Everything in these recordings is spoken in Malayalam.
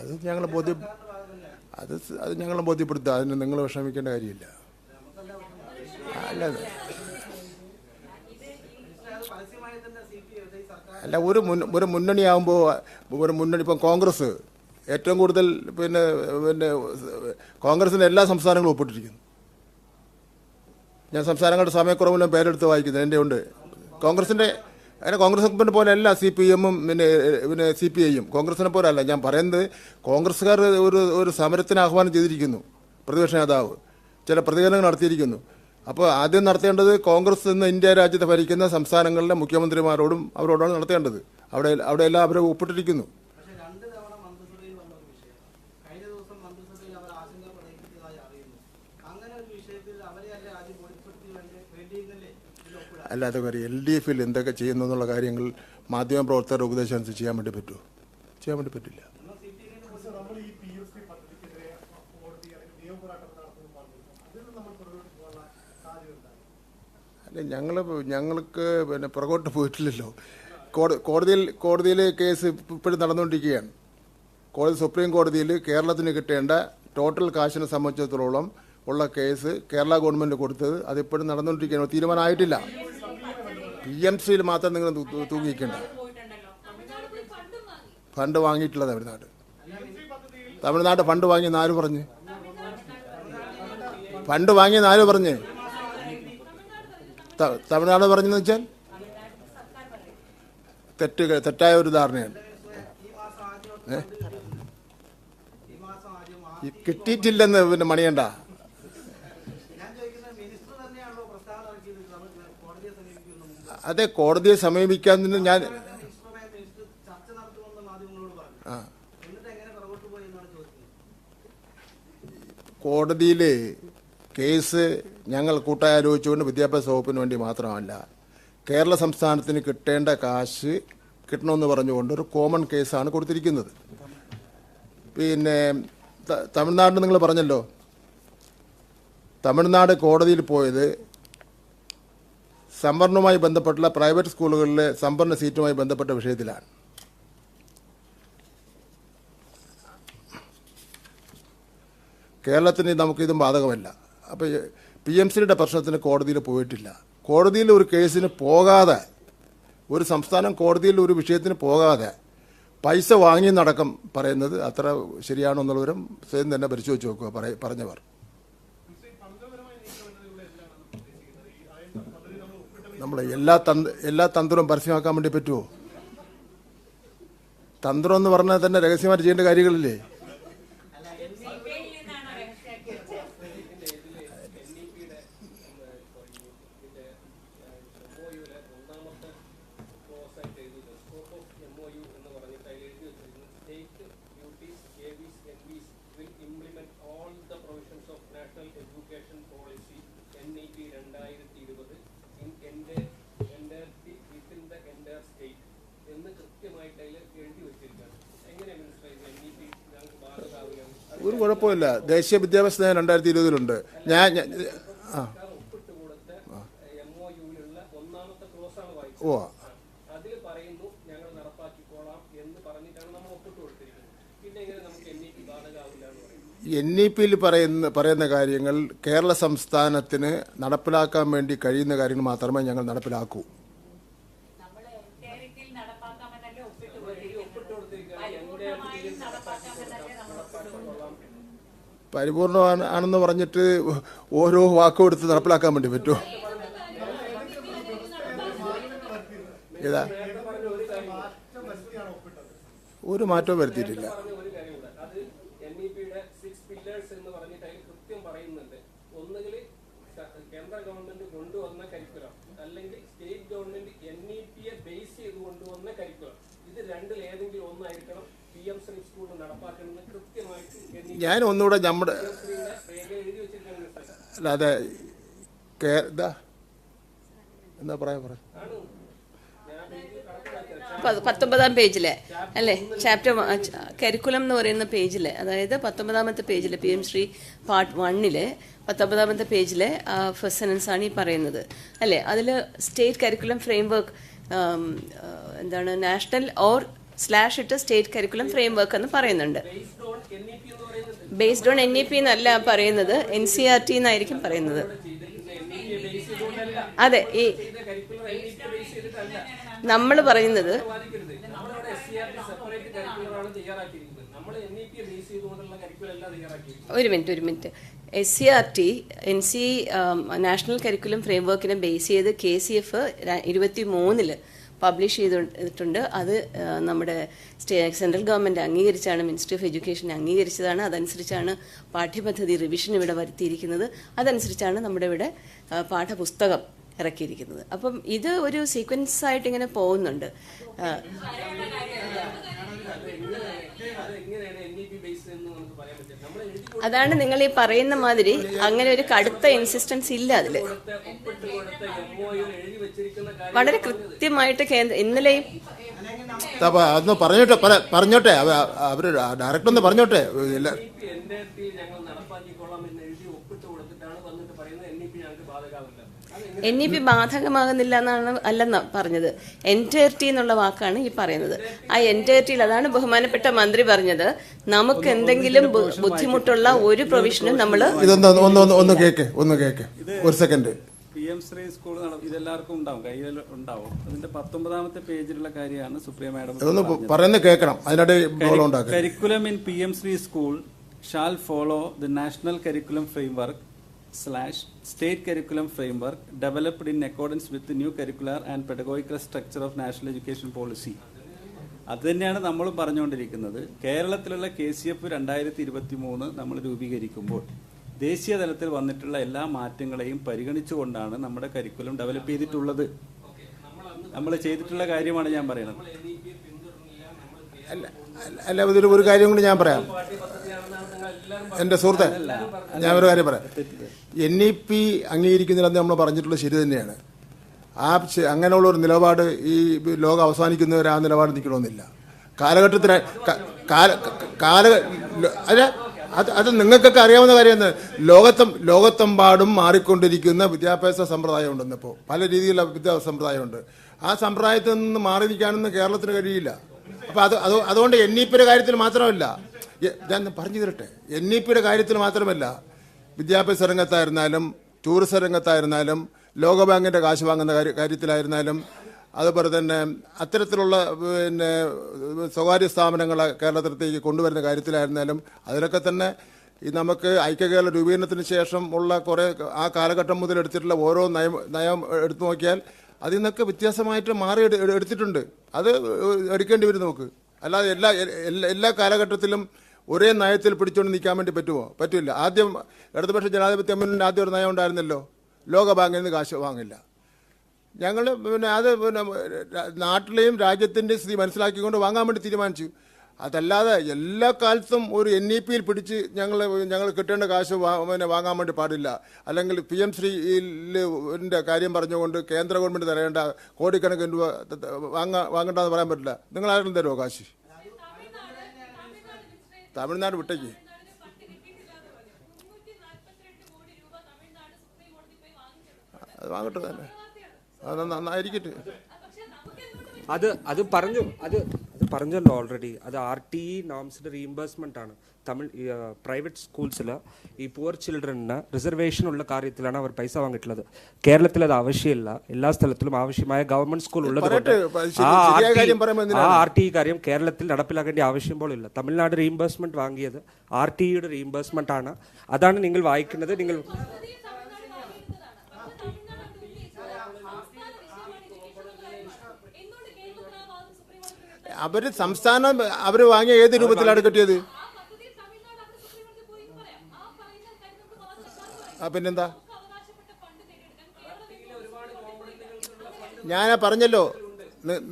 അത് ഞങ്ങളെ ബോധ്യപ്പെടുത്തുക. അതിന് നിങ്ങൾ വിഷമിക്കേണ്ട കാര്യമില്ല. അല്ല ഒരു മുന്നണിയാകുമ്പോൾ ഇപ്പം കോൺഗ്രസ് ഏറ്റവും കൂടുതൽ പിന്നെ കോൺഗ്രസിൻ്റെ എല്ലാ സംസ്ഥാനങ്ങളും ഒപ്പിട്ടിരിക്കുന്നു. ഞാൻ സംസ്ഥാനങ്ങളുടെ സമയക്കുറവിലും പേരെടുത്ത് വായിക്കുന്നത് എൻ്റെ ഉണ്ട്. കോൺഗ്രസിൻ്റെ കോൺഗ്രസ് പോലെ അല്ല CPM-ഉം പിന്നെ CPI-യും കോൺഗ്രസിനെ പോലെ അല്ല. ഞാൻ പറയുന്നത് കോൺഗ്രസ്സുകാർ ഒരു സമരത്തിന് ആഹ്വാനം ചെയ്തിരിക്കുന്നു. പ്രതിപക്ഷ നേതാവ് ചില പ്രതികരണങ്ങൾ നടത്തിയിരിക്കുന്നു. അപ്പോൾ ആദ്യം നടത്തേണ്ടത് കോൺഗ്രസ് ഇന്ന് ഇന്ത്യ രാജ്യത്തെ ഭരിക്കുന്ന സംസ്ഥാനങ്ങളിലെ മുഖ്യമന്ത്രിമാരോടും അവരോടാണ് നടത്തേണ്ടത്. അവിടെയെല്ലാം അവർ ഒപ്പിട്ടിരിക്കുന്നു. അല്ലാതെ കാര്യം LDF-ൽ എന്തൊക്കെ ചെയ്യുന്നു എന്നുള്ള കാര്യങ്ങൾ മാധ്യമപ്രവർത്തകരുടെ ഉപദേശം അനുസരിച്ച് ചെയ്യാൻ വേണ്ടി പറ്റുമോ? ചെയ്യാൻ വേണ്ടി പറ്റില്ല. അല്ല ഞങ്ങൾക്ക് പിന്നെ പുറകോട്ട് പോയിട്ടില്ലല്ലോ. കോടതിയിൽ കേസ് ഇപ്പോഴും നടന്നുകൊണ്ടിരിക്കുകയാണ്. സുപ്രീം കോടതിയിൽ കേരളത്തിന് കിട്ടേണ്ട ടോട്ടൽ കാശിനെ സംബന്ധിച്ചിടത്തോളം ഉള്ള കേസ് കേരള ഗവൺമെൻറ് കൊടുത്തത് അതിപ്പോഴും നടന്നുകൊണ്ടിരിക്കുകയാണ്. തീരുമാനമായിട്ടില്ല. PMC-യിൽ മാത്രം നിങ്ങൾ തൂങ്ങിക്കേണ്ട. ഫണ്ട് വാങ്ങിയിട്ടില്ല തമിഴ്നാട് ഫണ്ട് വാങ്ങിയെന്ന് ആര് പറഞ്ഞ്? ഫണ്ട് വാങ്ങിയെന്ന് ആര് പറഞ്ഞ്? തമിഴ്നാട് പറഞ്ഞെന്ന് വെച്ചാൽ തെറ്റായ ഒരു ധാരണയാണ്. കിട്ടിയിട്ടില്ലെന്ന് പിന്നെ മണിയണ്ട. അതെ, കോടതിയെ സമീപിക്കാൻ ഞാൻ കോടതിയിൽ കേസ് ഞങ്ങൾ കൂട്ടായി ആലോചിച്ചുകൊണ്ട് വിദ്യാഭ്യാസ വകുപ്പിന് വേണ്ടി മാത്രമല്ല, കേരള സംസ്ഥാനത്തിന് കിട്ടേണ്ട കാശ് കിട്ടണമെന്ന് പറഞ്ഞുകൊണ്ട് ഒരു കോമൺ കേസാണ് കൊടുത്തിരിക്കുന്നത്. പിന്നെ തമിഴ്നാട് നിങ്ങൾ പറഞ്ഞല്ലോ, തമിഴ്നാട് കോടതിയിൽ പോയത് സംവരണവുമായി ബന്ധപ്പെട്ടുള്ള പ്രൈവറ്റ് സ്കൂളുകളിലെ സംവരണ സീറ്റുമായി ബന്ധപ്പെട്ട വിഷയത്തിലാണ്. കേരളത്തിന് നമുക്കിതും ബാധകമല്ല. അപ്പോൾ PMC-യുടെ പ്രശ്നത്തിന് കോടതിയിൽ പോയിട്ടില്ല. കോടതിയിൽ ഒരു കേസിന് പോകാതെ, ഒരു സംസ്ഥാനം കോടതിയിൽ ഒരു വിഷയത്തിന് പോകാതെ പൈസ വാങ്ങിയെന്നടക്കം പറയുന്നത് അത്ര ശരിയാണോ എന്നുള്ളവരും സ്വയം തന്നെ പരിശോധിച്ച് നോക്കുക പറഞ്ഞവർ. നമ്മൾ എല്ലാ തന്ത്രവും പരസ്യമാക്കാൻ വേണ്ടി പറ്റുമോ? തന്ത്രം എന്ന് പറഞ്ഞാൽ തന്നെ രഹസ്യമായിട്ട് ചെയ്യേണ്ട കാര്യങ്ങളില്ലേ? ഒരു കുഴപ്പമില്ല. ദേശീയ വിദ്യാഭ്യാസ നയം 2020 ഞാൻ NEP-യിൽ പറയുന്ന കാര്യങ്ങൾ കേരള സംസ്ഥാനത്തിന് നടപ്പിലാക്കാൻ വേണ്ടി കഴിയുന്ന കാര്യങ്ങൾ മാത്രമേ ഞങ്ങൾ നടപ്പിലാക്കൂ. പരിപൂർണമാണെന്ന് പറഞ്ഞിട്ട് ഓരോ വാക്കും എടുത്ത് നടപ്പിലാക്കാൻ വേണ്ടി പറ്റുമോ? ഏതാ? ഒരു മാറ്റവും വരുത്തിയിട്ടില്ല. ഞാൻ ഒന്നുകൂടെ നമ്മുടെ അല്ലാതെ എന്താ പറയാ 19-ാം പേജിലെ അല്ലേ, ചാപ്റ്റർ കരിക്കുലം എന്ന് പറയുന്ന പേജില്, അതായത് 19-ാമത്തെ പേജില് PM-ശ്രീ പാർട്ട് 1-ല് 19-ാമത്തെ പേജിലെ ഫസ്റ്റ് സെനൻസ് ആണ് ഈ പറയുന്നത് അല്ലേ. അതിൽ സ്റ്റേറ്റ് കരിക്കുലം ഫ്രെയിംവർക്ക് എന്താണ് national or / state curriculum framework എന്ന് പറയുന്നുണ്ട്. ബേസ്ഡ് ഓൺ NEP എന്നല്ല പറയുന്നത്, NCERT എന്നായിരിക്കും പറയുന്നത്. അതെ, ഈ നമ്മൾ പറയുന്നത് ഒരു മിനിറ്റ് SCERT നാഷണൽ കരിക്കുലം ഫ്രെയിംവർക്കിനെ ബേസ് ചെയ്ത് KCF 23 പബ്ലിഷ് ചെയ്തിട്ടുണ്ട്. അത് നമ്മുടെ സെൻട്രൽ ഗവൺമെൻറ് അംഗീകരിച്ചാണ്, മിനിസ്ട്രി ഓഫ് എഡ്യൂക്കേഷൻ അംഗീകരിച്ചതാണ്. അതനുസരിച്ചാണ് പാഠ്യപദ്ധതി റിവിഷൻ ഇവിടെ വരുത്തിയിരിക്കുന്നത്. അതനുസരിച്ചാണ് നമ്മുടെ ഇവിടെ പാഠപുസ്തകം ഇറക്കിയിരിക്കുന്നത്. അപ്പം ഇത് ഒരു സീക്വൻസ് ആയിട്ട് ഇങ്ങനെ പോകുന്നുണ്ട്. അതാണ് നിങ്ങൾ ഈ പറയുന്ന മാതിരി അങ്ങനെ ഒരു കടുത്ത ഇൻസിസ്റ്റൻസ് ഇല്ല അതില്. വളരെ കൃത്യമായിട്ട് ഇന്നലെയും അതൊന്ന് പറഞ്ഞോട്ടെ അവര് ഡയറക്റ്റ് ഒന്ന് പറഞ്ഞോട്ടെ. NEP ബാധകമാകുന്നില്ല എന്നാണ് അല്ലെന്ന് പറഞ്ഞത്. എൻറ്റയർറ്റി എന്നുള്ള വാക്കാണ് ഈ പറയുന്നത്. ആ എൻറ്റയർറ്റിയിൽ അതാണ് ബഹുമാനപ്പെട്ട മന്ത്രി പറഞ്ഞത്, നമുക്ക് എന്തെങ്കിലും ബുദ്ധിമുട്ടുള്ള ഒരു പ്രൊവിഷനും നമ്മൾ ഒന്ന് കേക്ക് ഒരു സെക്കൻഡ്. PM ശ്രീ സ്കൂൾ ഇതെല്ലാവർക്കും ഉണ്ടാവും, കയ്യിൽ ഉണ്ടാവും. അതിന്റെ 19ാമത്തെ പേജിലുള്ള കാര്യമാണ് സുപ്രിയ മാഡം പറയുന്നത് കേൾക്കണം. Curriculum in PM Shri school shall follow the national curriculum framework /state curriculum framework developed in accordance with the new curricular and pedagogical structure of national education policy. അത് തന്നെയാണ് നമ്മൾ പറഞ്ഞുകൊണ്ടിരിക്കുന്നത്. കേരളത്തിലുള്ള KCF 2023 നമ്മൾ രൂപീകരിക്കുമ്പോൾ ദേശീയ തലത്തിൽ വന്നിട്ടുള്ള എല്ലാ മാറ്റങ്ങളെയും പരിഗണിച്ചുകൊണ്ടാണ് നമ്മുടെ കരിക്കുലം ഡെവലപ്പ് ചെയ്തിട്ടുള്ളത്. നമ്മൾ ചെയ്തിട്ടുള്ള കാര്യമാണ് ഞാൻ പറയുന്നത്. അല്ല, ഒരു കാര്യം കൂടി ഞാൻ പറയാം എൻ്റെ സുഹൃത്തെ. ഞാൻ ഒരു കാര്യം പറയാം. NEP അംഗീകരിക്കുന്നില്ലെന്ന് നമ്മൾ പറഞ്ഞിട്ടുള്ളത് ശരി തന്നെയാണ്. അങ്ങനെയുള്ള ഒരു നിലപാട് ഈ ലോകം അവസാനിക്കുന്നവരെ ആ നിലപാട് നിൽക്കണമെന്നില്ല. കാലഘട്ടത്തിന് അല്ല, അത് നിങ്ങൾക്കൊക്കെ അറിയാവുന്ന കാര്യമാണ്. ലോകത്തെമ്പാടും മാറിക്കൊണ്ടിരിക്കുന്ന വിദ്യാഭ്യാസ സമ്പ്രദായം ഉണ്ടെന്നിപ്പോൾ പല രീതിയിലുള്ള വിദ്യാഭ്യാസ സമ്പ്രദായമുണ്ട്. ആ സമ്പ്രദായത്തിൽ നിന്ന് മാറി നിൽക്കാനൊന്നും കേരളത്തിന് കഴിയില്ല. അപ്പോൾ അതുകൊണ്ട് NEPയുടെ കാര്യത്തിൽ മാത്രമല്ല, ഞാൻ പറഞ്ഞു തരട്ടെ, NEPയുടെ കാര്യത്തിൽ മാത്രമല്ല, വിദ്യാഭ്യാസ രംഗത്തായിരുന്നാലും ടൂറിസം രംഗത്തായിരുന്നാലും ലോകബാങ്കിൻ്റെ കാശ് വാങ്ങുന്ന കാര്യത്തിലായിരുന്നാലും അതുപോലെ തന്നെ അത്തരത്തിലുള്ള സ്വകാര്യ സ്ഥാപനങ്ങളെ കേരളത്തിലേക്ക് കൊണ്ടുവരുന്ന കാര്യത്തിലായിരുന്നാലും അതിലൊക്കെ തന്നെ ഈ നമുക്ക് ഐക്യകേരള രൂപീകരണത്തിന് ശേഷം ഉള്ള കുറേ ആ കാലഘട്ടം മുതൽ എടുത്തിട്ടുള്ള ഓരോ നയം എടുത്തു നോക്കിയാൽ അതിൽ നിന്നൊക്കെ വ്യത്യാസമായിട്ട് മാറി എടുത്തിട്ടുണ്ട്. അത് എടുക്കേണ്ടി വരും നമുക്ക്. അല്ലാതെ എല്ലാ കാലഘട്ടത്തിലും ഒരേ നയത്തിൽ പിടിച്ചുകൊണ്ട് നിൽക്കാൻ വേണ്ടി പറ്റില്ല. ആദ്യം ഇടതുപക്ഷ ജനാധിപത്യ മുന്നണി ആദ്യം ഒരു നയം ഉണ്ടായിരുന്നല്ലോ, ലോകബാങ്കിൽ നിന്ന് കാശ് വാങ്ങില്ല. ഞങ്ങൾ അത് നാട്ടിലെയും രാജ്യത്തിൻ്റെ സ്ഥിതി മനസ്സിലാക്കിക്കൊണ്ട് വാങ്ങാൻ വേണ്ടി തീരുമാനിച്ചു. അതല്ലാതെ എല്ലാ കാലത്തും ഒരു NEPയിൽ പിടിച്ച് ഞങ്ങൾ കിട്ടേണ്ട കാശ് വാങ്ങാൻ വേണ്ടി പാടില്ല. അല്ലെങ്കിൽ PM ശ്രീൻ്റെ കാര്യം പറഞ്ഞുകൊണ്ട് കേന്ദ്ര ഗവൺമെൻറ് തരേണ്ട കോടിക്കണക്കിന് രൂപ വാങ്ങണ്ടെന്ന് പറയാൻ പറ്റില്ല. നിങ്ങൾ ആരെങ്കിലും തരുമോ കാശ്? തമിഴ്നാട് വിട്ടേക്ക്. അത് വാങ്ങട്ടെ തന്നെ, അത് നന്നായിരിക്കട്ടെ. അത് പറഞ്ഞല്ലോ ഓൾറെഡി. അത് RTE നോംസിന്റെ റീഇംബേഴ്സ്മെന്റ് ആണ്. പ്രൈവറ്റ് സ്കൂൾസിൽ ഈ പുവർ ചിൽഡ്രന് റിസർവേഷൻ ഉള്ള കാര്യത്തിലാണ് അവർ പൈസ വാങ്ങിയിട്ടുള്ളത്. കേരളത്തിൽ അത് ആവശ്യമില്ല. എല്ലാ സ്ഥലത്തിലും ആവശ്യമായ ഗവൺമെന്റ് സ്കൂൾ ഉള്ളത് ആ RTE കാര്യം കേരളത്തിൽ നടപ്പിലാക്കേണ്ട ആവശ്യം പോലും ഇല്ല. തമിഴ്നാട് റീഇംബേഴ്സ്മെന്റ് വാങ്ങിയത് RTEയുടെ റീഇംബേഴ്സ്മെന്റ് ആണ്. അതാണ് നിങ്ങൾ വായിക്കുന്നത്. നിങ്ങൾ സംസ്ഥാനം അവർ വാങ്ങിയ ഏത് രൂപത്തിലാണ് കിട്ടിയത്? പിന്നെന്താ? ഞാൻ പറഞ്ഞല്ലോ,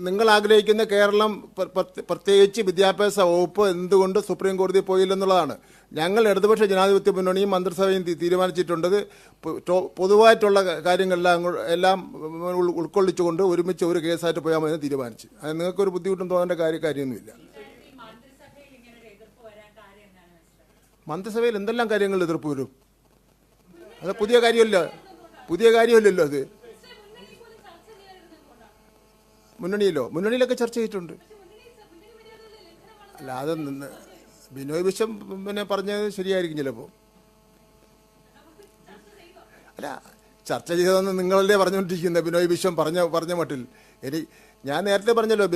നിങ്ങൾ ആഗ്രഹിക്കുന്ന കേരളം, പ്രത്യേകിച്ച് വിദ്യാഭ്യാസ വകുപ്പ് എന്തുകൊണ്ട് സുപ്രീം കോടതി പോയില്ലെന്നുള്ളതാണ്. ഞങ്ങൾ ഇടതുപക്ഷ ജനാധിപത്യ മുന്നണിയും മന്ത്രിസഭയും തീരുമാനിച്ചിട്ടുള്ളത് പൊതുവായിട്ടുള്ള കാര്യങ്ങളെല്ലാം ഉൾക്കൊള്ളിച്ചുകൊണ്ട് ഒരുമിച്ച് ഒരു കേസായിട്ട് പോയാൽ മതി തീരുമാനിച്ചു. അത് നിങ്ങൾക്കൊരു ബുദ്ധിമുട്ടും തോന്നേണ്ട കാര്യമൊന്നുമില്ല. മന്ത്രിസഭയിൽ എന്തെല്ലാം കാര്യങ്ങൾ എതിർപ്പ് വരും? അത് പുതിയ കാര്യമല്ലല്ലോ അത്. മുന്നണിയിലൊക്കെ ചർച്ച ചെയ്തിട്ടുണ്ട്. അല്ല, ബിനോയ് വിശ്വം പിന്നെ പറഞ്ഞത് ശരിയായിരിക്കും ചിലപ്പോൾ. അല്ല, ചർച്ച ചെയ്തതെന്ന് നിങ്ങളല്ലേ പറഞ്ഞുകൊണ്ടിരിക്കുന്നത്. ബിനോയ് വിശ്വം പറഞ്ഞ മട്ടിൽ ഞാൻ നേരത്തെ പറഞ്ഞല്ലോ,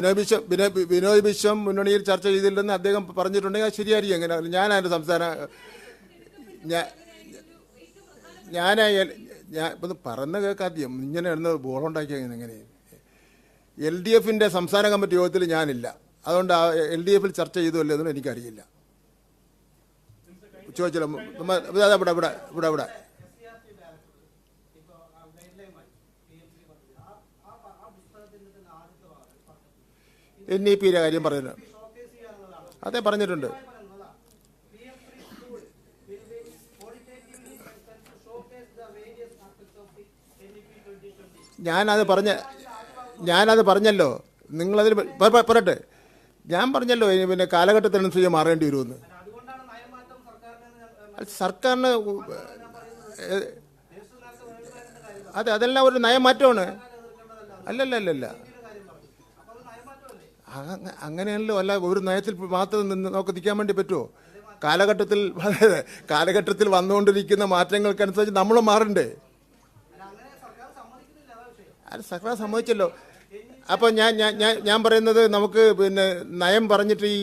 ബിനോയ് വിശ്വം മുന്നണിയിൽ ചർച്ച ചെയ്തില്ലെന്ന് അദ്ദേഹം പറഞ്ഞിട്ടുണ്ടെങ്കിൽ അത് ശരിയായിരിക്കും. എങ്ങനെ ഞാൻ അതിൻ്റെ ഞാൻ ഇപ്പം പറഞ്ഞ കേൾക്കാദ്യം ഇങ്ങനെ ഇടുന്ന ബോളുണ്ടാക്കിയ എങ്ങനെ LDF സംസ്ഥാന കമ്മിറ്റി യോഗത്തിൽ ഞാനില്ല, അതുകൊണ്ട് LDF ചർച്ച ചെയ്തല്ലോ എന്നൊന്നും എനിക്കറിയില്ല. ചോദിച്ചല്ലോ ഇവിടെ NEP കാര്യം പറഞ്ഞു. അതെ, പറഞ്ഞിട്ടുണ്ട്. ഞാനത് പറഞ്ഞല്ലോ. നിങ്ങളതിൽ പറയട്ടെ. ഞാൻ പറഞ്ഞല്ലോ പിന്നെ കാലഘട്ടത്തിനനുസരിച്ച് മാറേണ്ടി വരുമെന്ന്. സർക്കാരിന് അതെല്ലാം ഒരു നയമാറ്റമാണ്. അല്ലല്ല അങ്ങനെയല്ലോ. അല്ല, ഒരു നയത്തിൽ മാത്രം നമുക്ക് നിൽക്കാൻ വേണ്ടി പറ്റുമോ? കാലഘട്ടത്തിൽ വന്നുകൊണ്ടിരിക്കുന്ന മാറ്റങ്ങൾക്കനുസരിച്ച് നമ്മൾ മാറണ്ടേ? അത് സർക്കാർ സമ്മതിച്ചല്ലോ. അപ്പോൾ ഞാൻ പറയുന്നത്, നമുക്ക് പിന്നെ നയം പറഞ്ഞിട്ട് ഈ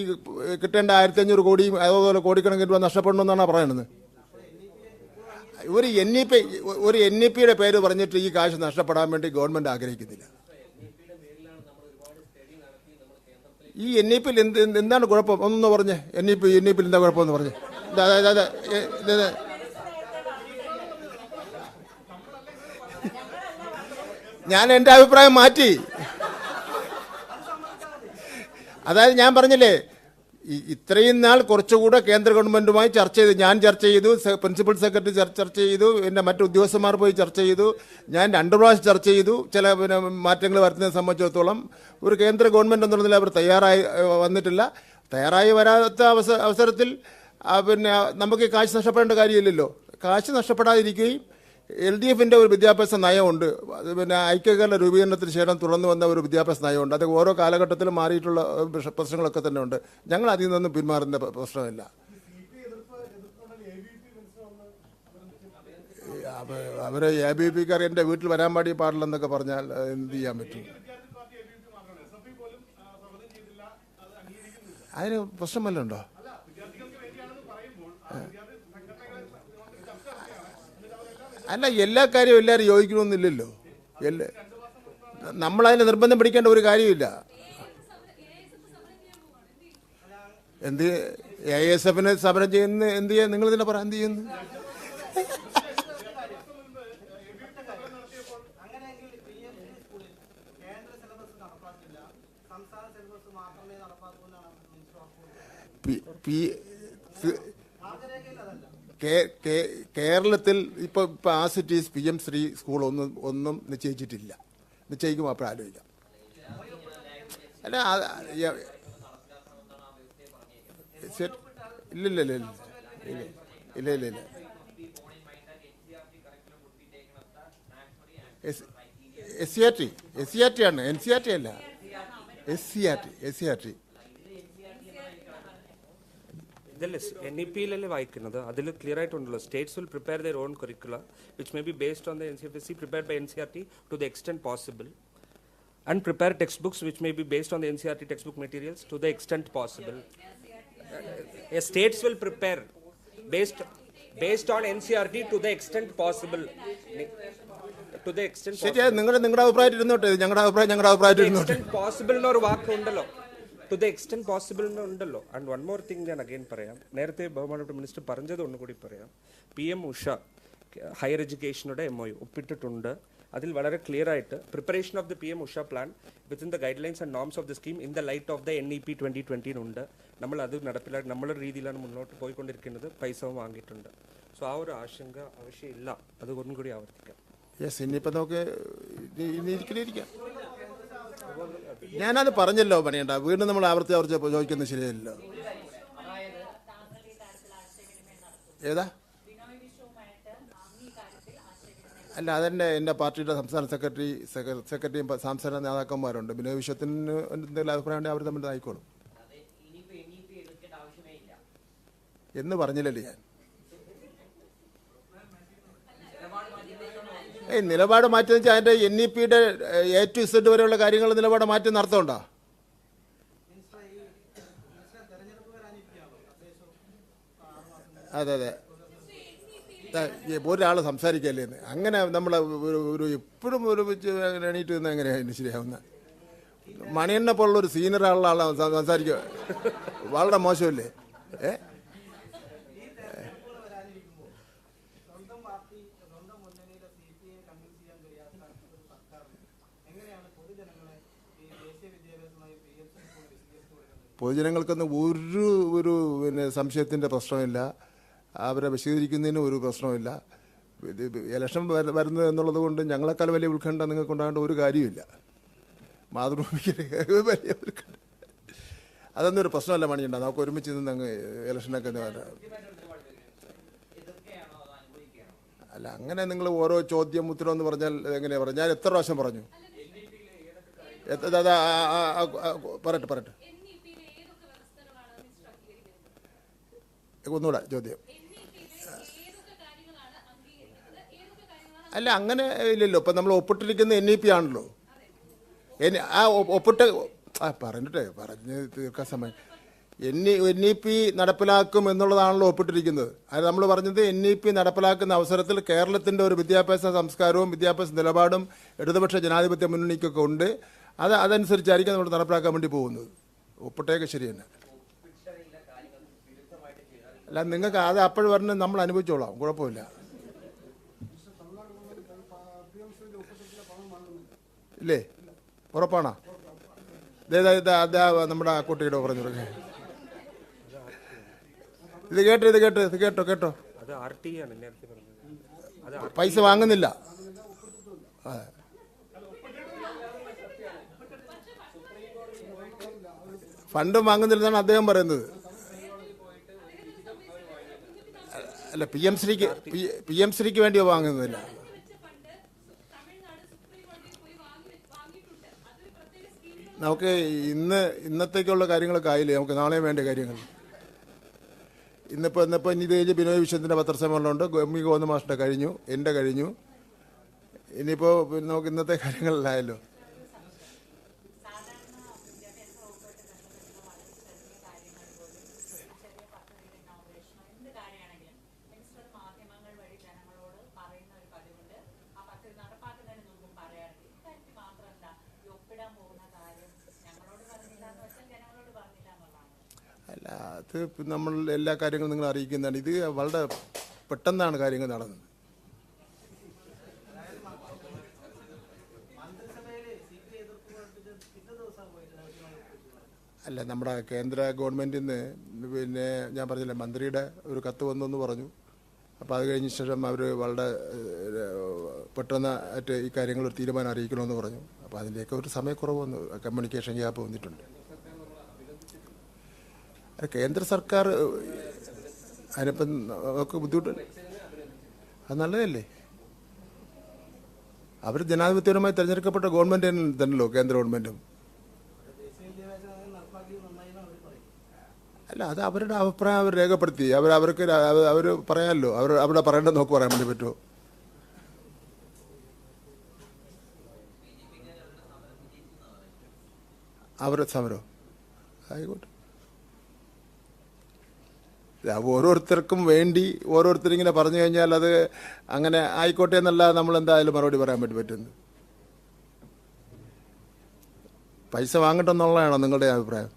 കിട്ടേണ്ട 1500 കോടിയും അതുപോലെ കോടിക്കണക്കിന് രൂപ നഷ്ടപ്പെടണമെന്നാണ് പറയുന്നത്. ഒരു NEP പേര് പറഞ്ഞിട്ട് ഈ കാശ് നഷ്ടപ്പെടാൻ വേണ്ടി ഗവൺമെൻറ് ആഗ്രഹിക്കുന്നില്ല. ഈ NEP എന്താണ് കുഴപ്പം? ഒന്നൊന്ന് പറഞ്ഞേ. NEP എന്താ കുഴപ്പമെന്ന് പറഞ്ഞേ. ഞാൻ എൻ്റെ അഭിപ്രായം മാറ്റി. അതായത് ഞാൻ പറഞ്ഞില്ലേ, ഇത്രയും നാൾ കുറച്ചുകൂടെ കേന്ദ്ര ഗവൺമെൻറ്റുമായി ചർച്ച ചെയ്തു. ഞാൻ ചർച്ച ചെയ്തു, പ്രിൻസിപ്പൽ സെക്രട്ടറി ചർച്ച ചെയ്തു, എൻ്റെ മറ്റു ഉദ്യോഗസ്ഥന്മാർ പോയി ചർച്ച ചെയ്തു. ഞാൻ 2 പ്രാവശ്യം ചർച്ച ചെയ്തു. ചില പിന്നെ മാറ്റങ്ങൾ വരുത്തുന്നതിനെ സംബന്ധിച്ചിടത്തോളം ഒരു കേന്ദ്ര ഗവൺമെൻറ് എന്നുള്ളതിൽ അവർ വന്നിട്ടില്ല. തയ്യാറായി വരാത്ത അവസരത്തിൽ പിന്നെ നമുക്ക് കാശ് നഷ്ടപ്പെടേണ്ട കാര്യമില്ലല്ലോ. കാശ് നഷ്ടപ്പെടാതിരിക്കുകയും LDF ഒരു വിദ്യാഭ്യാസ നയമുണ്ട്. അത് പിന്നെ ഐക്യകേരള രൂപീകരണത്തിന് ശേഷം തുറന്നു വന്ന ഒരു വിദ്യാഭ്യാസ നയമുണ്ട്. അത് ഓരോ കാലഘട്ടത്തിലും മാറിയിട്ടുള്ള പ്രശ്നങ്ങളൊക്കെ തന്നെ ഉണ്ട്. ഞങ്ങൾ അതിൽ നിന്നും പിന്മാറുന്ന പ്രശ്നമില്ല. അവരെ ABPക്കാർ എൻ്റെ വീട്ടിൽ വരാൻ പാടില്ലെന്നൊക്കെ പറഞ്ഞാൽ എന്ത് ചെയ്യാൻ പറ്റും? അതിന് പ്രശ്നം വല്ലതും ഉണ്ടോ? അല്ല, എല്ലാ കാര്യവും എല്ലാവരും യോജിക്കണമെന്നില്ലല്ലോ. നമ്മളതിന് നിർബന്ധം പിടിക്കേണ്ട ഒരു കാര്യമില്ല. എന്ത് AISF സമരം ചെയ്യുന്ന എന്ത് ചെയ്യാൻ നിങ്ങൾ തന്നെ പറ? എന്ത് ചെയ്യുന്നു? കേരളത്തിൽ ഇപ്പോൾ as it is PM Shri school ഒന്നും നിശ്ചയിച്ചിട്ടില്ല. നിശ്ചയിക്കും, അപ്പോൾ ആലോചിക്കാം. അല്ല, ഇല്ല. SCRT ആണ്, NCRT അല്ല. SCRT ഇതിൽ NEP-യിലല്ലേ വായിക്കുന്നത്. അതിൽ ക്ലിയർ ആയിട്ടുണ്ടല്ലോ, states will prepare their own curricular which may be based on the NCFSC prepared by NCRT to the extent possible, and prepare textbooks which may be based on the NCRT textbook materials to the extent possible. States will prepare based on NCRT to the extent possible. To the extent ശരിയാ, നിങ്ങളുടെ അഭിപ്രായത്തിൽ ഇരുന്നോട്ടെ. ഞങ്ങളുടെ അഭിപ്രായത്തിൽ ഇരുന്നോട്ടെ. പോസിബിൾ എന്നൊരു വാക്കുണ്ടല്ലോ, ടു ദ എക്സ്റ്റെന്റ് പോസിബിൾ എന്നുണ്ടല്ലോ. ആൻഡ് വൺ മോർ തിങ് ഞാൻ അഗൈൻ പറയാം. നേരത്തെ ബഹുമാനപ്പെട്ട മിനിസ്റ്റർ പറഞ്ഞത് ഒന്നുകൂടി പറയാം. PM ഉഷ ഹയർ എഡ്യൂക്കേഷനുടെ MOU ഒപ്പിട്ടിട്ടുണ്ട്. അതിൽ വളരെ ക്ലിയർ ആയിട്ട് preparation of the PM Usha plan within the guidelines and norms of the scheme in the light of the NEP 2020 ഉണ്ട്. നമ്മൾ അത് നടപ്പിലാക്കി നമ്മളുടെ രീതിയിലാണ് മുന്നോട്ട് പോയിക്കൊണ്ടിരിക്കുന്നത്. പൈസ വാങ്ങിയിട്ടുണ്ട്. സോ ആ ഒരു ആശങ്ക ആവശ്യമില്ല. അത് ഒന്നും കൂടി ആവർത്തിക്കാം. യെസ്, ഇനിയിപ്പോൾ നമുക്ക് ഇരിക്കാം. ഞാനത് പറഞ്ഞല്ലോ, പണിയണ്ട. വീണ്ടും നമ്മൾ ആവർത്തി ചോദിക്കുന്നത് ശരിയല്ലോ. ഏതാ? അല്ല, എൻ്റെ പാർട്ടിയുടെ സംസ്ഥാന സെക്രട്ടറിയും സംസ്ഥാന നേതാക്കന്മാരുണ്ട്. ബിനോയ് വിശ്വത്തിന് എന്തെങ്കിലും അഭിപ്രായം ഉണ്ടെങ്കിൽ അവർ തമ്മിൽ ആയിക്കോളും. എന്ന് പറഞ്ഞില്ലല്ലേ ഞാൻ. നിലപാട് മാറ്റിയെന്ന് വെച്ചാൽ അതിൻ്റെ NEP-യുടെ A to Z വരെയുള്ള കാര്യങ്ങൾ നിലപാട് മാറ്റി നടത്തുന്നുണ്ടോ? അതെ അതെ, ഒരാൾ സംസാരിക്കല്ലേ എന്ന് അങ്ങനെ നമ്മൾ ഒരു എപ്പോഴും ഒരു എണീറ്റ് നിന്ന് എങ്ങനെയാണ് ശരിയാവുന്നത്? മണിയണ്ണെ പോലുള്ള ഒരു സീനിയർ ആളുള്ള സംസാരിക്കുക വളരെ മോശമല്ലേ? പൊതുജനങ്ങൾക്കൊന്നും ഒരു സംശയത്തിൻ്റെ പ്രശ്നമില്ല, അവരെ വിശദീകരിക്കുന്നതിനും ഒരു പ്രശ്നമില്ല. ഇലക്ഷൻ വരുന്നത് എന്നുള്ളത് കൊണ്ട് ഞങ്ങളെക്കാൾ വലിയ ഉത്കണ്ഠ നിങ്ങൾക്ക് ഉണ്ടാകേണ്ട ഒരു കാര്യമില്ല. മാതൃഭൂമിക്ക് വലിയ ഉത്കണ്ഠ അതൊന്നും ഒരു പ്രശ്നമല്ല മണിയുണ്ട. നമുക്ക് ഒരുമിച്ച് നിന്ന് അങ്ങ് ഇലക്ഷനൊക്കെ അല്ല, അങ്ങനെ നിങ്ങൾ ഓരോ ചോദ്യം ഉത്തരം എന്ന് പറഞ്ഞാൽ എങ്ങനെയാ പറയാം? ഞാൻ എത്ര പ്രാവശ്യം പറഞ്ഞു? പറയട്ടെ ഒന്നുകൂടെ ചോദ്യം. അല്ല, അങ്ങനെ ഇല്ലല്ലോ. ഇപ്പം നമ്മൾ ഒപ്പിട്ടിരിക്കുന്ന NEP ആണല്ലോ. ആ ഒപ്പിട്ട് പറഞ്ഞ് തീർക്കാൻ സമയം NEP നടപ്പിലാക്കും എന്നുള്ളതാണല്ലോ ഒപ്പിട്ടിരിക്കുന്നത്. അത് നമ്മൾ പറഞ്ഞത് NEP നടപ്പിലാക്കുന്ന അവസരത്തിൽ കേരളത്തിൻ്റെ ഒരു വിദ്യാഭ്യാസ സംസ്കാരവും വിദ്യാഭ്യാസ നിലപാടും ഇടതുപക്ഷ ജനാധിപത്യ മുന്നണിക്കൊക്കെ ഉണ്ട്. അതനുസരിച്ചായിരിക്കും നമ്മൾ നടപ്പിലാക്കാൻ വേണ്ടി പോകുന്നത്. ഒപ്പിട്ടേക്ക് ശരി തന്നെ. അല്ല, നിങ്ങൾക്ക് അത് അപ്പോഴും പറഞ്ഞ് നമ്മൾ അനുഭവിച്ചോളാം, കുഴപ്പമില്ല. ഇല്ലേ? ഉറപ്പാണോ? അതാ നമ്മുടെ ആ കുട്ടിയുടെ പറഞ്ഞു തുടങ്ങി. ഇത് കേട്ടോ പൈസ വാങ്ങുന്നില്ല. ഫണ്ടും വാങ്ങുന്നില്ലെന്നാണ് അദ്ദേഹം പറയുന്നത്. അല്ല, PMശ്രീക്ക് വേണ്ടിയോ വാങ്ങുന്നില്ല? നമുക്ക് ഇന്നത്തേക്കുള്ള കാര്യങ്ങളൊക്കെ ആയില്ലേ? നമുക്ക് നാളെയും വേണ്ട കാര്യങ്ങൾ. ഇന്നിപ്പോൾ ഇനി ഇത് കഴിഞ്ഞ് ബിനോയ് വിശ്വത്തിൻ്റെ പത്രസമ്മേളനമുണ്ട്. ഗോമി ഗോവിന്ദ മാഷിൻ്റെ കഴിഞ്ഞു, എൻ്റെ കഴിഞ്ഞു. ഇനിയിപ്പോൾ നമുക്ക് ഇന്നത്തെ കാര്യങ്ങളിലായല്ലോ. അല്ല, അത് നമ്മൾ എല്ലാ കാര്യങ്ങളും നിങ്ങൾ അറിയിക്കുന്നതാണ്. ഇത് വളരെ പെട്ടെന്നാണ് കാര്യങ്ങൾ നടന്നത്. അല്ല, നമ്മുടെ കേന്ദ്ര ഗവൺമെൻറ്റിൽ നിന്ന് ഞാൻ പറഞ്ഞില്ലേ, മന്ത്രിയുടെ ഒരു കത്ത് വന്നെന്ന് പറഞ്ഞു. അപ്പോൾ അത് കഴിഞ്ഞ ശേഷം അവർ വളരെ പെട്ടെന്ന് ഈ കാര്യങ്ങൾ ഒരു തീരുമാനം അറിയിക്കണമെന്ന് പറഞ്ഞു. അപ്പോൾ അതിൻ്റെയൊക്കെ ഒരു സമയക്കുറവ് വന്നു, കമ്മ്യൂണിക്കേഷൻ ഗ്യാപ്പ് വന്നിട്ടുണ്ട്. കേന്ദ്ര സർക്കാർ അതിനിപ്പം നമുക്ക് ബുദ്ധിമുട്ടില്ല. അത് നല്ലതല്ലേ? അവർ ജനാധിപത്യപരമായി തിരഞ്ഞെടുക്കപ്പെട്ട ഗവൺമെൻറ് തന്നെയല്ലോ കേന്ദ്ര ഗവൺമെൻറ്റും. അല്ല, അത് അവരുടെ അഭിപ്രായം അവർ രേഖപ്പെടുത്തി. അവർ പറയാമല്ലോ, അവിടെ പറയേണ്ടത് നോക്ക് പറയാൻ വേണ്ടി പറ്റുമോ? അവരുടെ സമരം ആയിക്കോട്ടെ. ഓരോരുത്തർക്കും വേണ്ടി ഓരോരുത്തരിങ്ങനെ പറഞ്ഞു കഴിഞ്ഞാൽ അത് അങ്ങനെ ആയിക്കോട്ടെ എന്നല്ല നമ്മൾ എന്തായാലും മറുപടി പറയാൻ വേണ്ടി പറ്റുന്നത്. പൈസ വാങ്ങട്ടെന്നുള്ളതാണോ നിങ്ങളുടെ അഭിപ്രായം?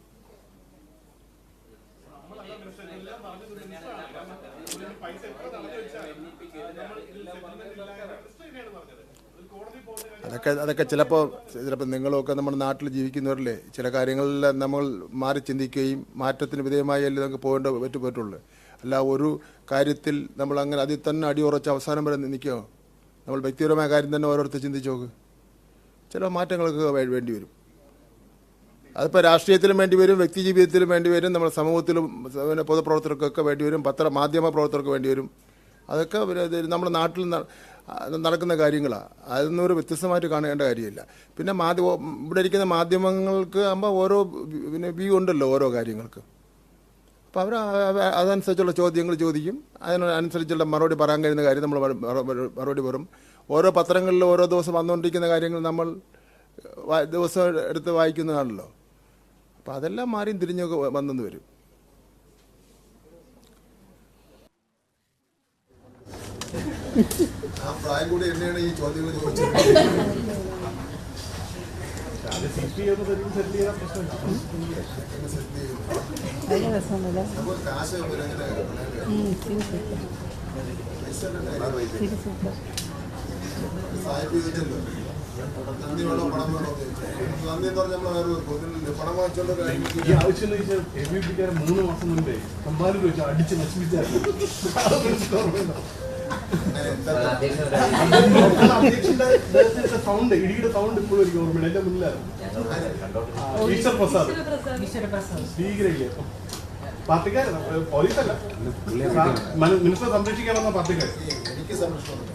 അതൊക്കെ ചിലപ്പോൾ നിങ്ങളൊക്കെ നമ്മുടെ നാട്ടിൽ ജീവിക്കുന്നവരല്ലേ, ചില കാര്യങ്ങളിൽ നമ്മൾ മാറി ചിന്തിക്കുകയും മാറ്റത്തിന് വിധേയമായി അല്ലേ നമുക്ക് പറ്റുള്ളൂ. അല്ല, ഒരു കാര്യത്തിൽ നമ്മൾ അങ്ങനെ അതിൽ തന്നെ അടിയുറച്ച് അവസാനം വരെ നിൽക്കുമോ? നമ്മൾ വ്യക്തിപരമായ കാര്യം തന്നെ ഓരോരുത്തർ ചിന്തിച്ച് നോക്ക്. ചില മാറ്റങ്ങളൊക്കെ വേണ്ടി വരും. അതിപ്പോൾ രാഷ്ട്രീയത്തിലും വേണ്ടി വരും, വ്യക്തി ജീവിതത്തിലും വേണ്ടി വരും, നമ്മുടെ സമൂഹത്തിലും പൊതുപ്രവർത്തകർക്കൊക്കെ വേണ്ടി വരും, മാധ്യമ പ്രവർത്തകർക്ക് വേണ്ടി വരും. അതൊക്കെ നമ്മുടെ നാട്ടിൽ നടക്കുന്ന കാര്യങ്ങളാണ്. അതൊന്നും ഒരു വ്യത്യസ്തമായിട്ട് കാണേണ്ട കാര്യമില്ല. പിന്നെ ഇവിടെ ഇരിക്കുന്ന മാധ്യമങ്ങൾക്ക് ആകുമ്പോൾ ഓരോ വ്യൂ ഉണ്ടല്ലോ ഓരോ കാര്യങ്ങൾക്ക്. അപ്പോൾ അവർ അതനുസരിച്ചുള്ള ചോദ്യങ്ങൾ ചോദിക്കും, അതിനനുസരിച്ചുള്ള മറുപടി പറയാൻ കഴിയുന്ന കാര്യം നമ്മൾ മറുപടി പറയും. ഓരോ പത്രങ്ങളിൽ ഓരോ ദിവസം വന്നുകൊണ്ടിരിക്കുന്ന കാര്യങ്ങൾ നമ്മൾ ദിവസം എടുത്ത് വായിക്കുന്നതാണല്ലോ. അപ്പോൾ അതെല്ലാം മാറിയും തിരിഞ്ഞൊക്കെ വന്നെന്ന് വരും. ആ പ്രായം കൂടി എന്നെയാണ് ഈ ചോദ്യങ്ങൾ ചോദിച്ചത്. നന്ദി വേണോ പണം വേണോ? നന്ദി എന്ന് പറഞ്ഞാൽ നമ്മൾ വേറെ പണം വാങ്ങിച്ചോണ്ട് ഈ ആവശ്യം 3 മാസം മുൻപേ സമ്പാദിച്ചു വെച്ചാൽ അടിച്ച് നശിപ്പിച്ചായിരുന്നു. അധ്യക്ഷന്റെ സൗണ്ട്, ഇടിയുടെ സൗണ്ട് ഇപ്പോഴും എനിക്ക് ഓർമ്മയുണ്ട്. എന്റെ മുന്നിലായിരുന്നു ഈശ്വർ പ്രസാദ്. ഭീകരയില്ലേ പാർട്ടിക്കാരൻ, പോലീസല്ല, മിനിസ്റ്റർ സംരക്ഷിക്കാമെന്ന പാർട്ടിക്കാരൻ. എനിക്ക് സംരക്ഷണം